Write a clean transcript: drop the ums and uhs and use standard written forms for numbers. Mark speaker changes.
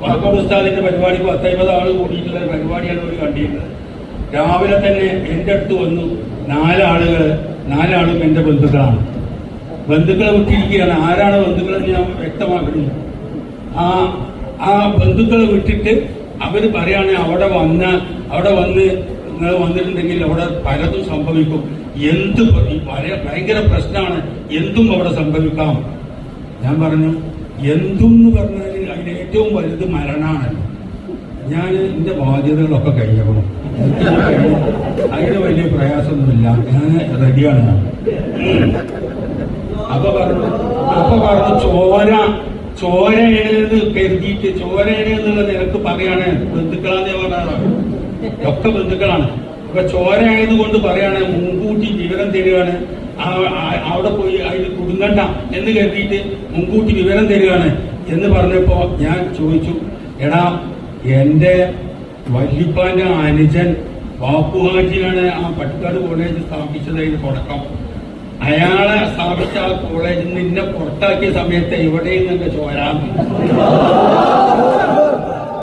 Speaker 1: വാക്കോട് ഉസ്താദിന്റെ പരിപാടിക്ക് 10-50 ആൾ കൂടിയിട്ടുള്ള ഒരു പരിപാടിയാണ് അവർ കണ്ടിരുന്നത്. രാവിലെ തന്നെ എൻ്റെ അടുത്ത് വന്നു 4 ആളും എൻ്റെ ബന്ധുക്കളാണ്. ബന്ധുക്കളെ വിട്ടിരിക്കുകയാണ്. ആരാണ് ബന്ധുക്കളെന്ന് ഞാൻ വ്യക്തമാക്കുന്നില്ല. ആ ബന്ധുക്കളെ വിട്ടിട്ട് അവര് പറയാണ് അവിടെ വന്ന് നിങ്ങൾ വന്നിട്ടുണ്ടെങ്കിൽ അവിടെ പലതും സംഭവിക്കും, ഭയങ്കര പ്രശ്നമാണ്, എന്തും അവിടെ സംഭവിക്കാം. ഞാൻ പറഞ്ഞു എന്തും എന്ന് പറഞ്ഞാൽ അതിന് ഏറ്റവും വലുത് മരണമാണല്ലോ. ഞാൻ എന്റെ ബാധ്യതകളൊക്കെ കഴിഞ്ഞോളൂ, അതിന് വലിയ പ്രയാസമൊന്നുമില്ല, ഞാൻ റെഡിയാണ്. അപ്പൊ പറഞ്ഞു ചോരയെന്ന് കരുതിയിട്ട് ചോരയെന്നുള്ള നിരക്ക് പറയാണ്. ബന്ധുക്കളാന്നേ പറഞ്ഞതാണ്, ഒക്കെ ബന്ധുക്കളാണ്. അപ്പൊ ചോരയായതുകൊണ്ട് പറയാണ്, മുൻകൂട്ടി വിവരം തരികയാണ്. അവിടെ പോയി അതിൽ കുടുങ്ങണ്ട എന്ന് കരുതിയിട്ട് മുൻകൂട്ടി വിവരം തരികയാണ് എന്ന് പറഞ്ഞപ്പോ ഞാൻ ചോദിച്ചു, എടാ എന്റെ വല്യപ്പാന്റെ അനുജൻ ബാപ്പുഹാജിയാണ് ആ പട്ടിക്കാട് കോളേജ് സ്ഥാപിച്ചതിന് തുടക്കം. അയാളെ സ്ഥാപിച്ച ആ കോളേജിൽ നിന്ന് പുറത്താക്കിയ സമയത്ത് എവിടെയും നിന്നെ ചോരാൻ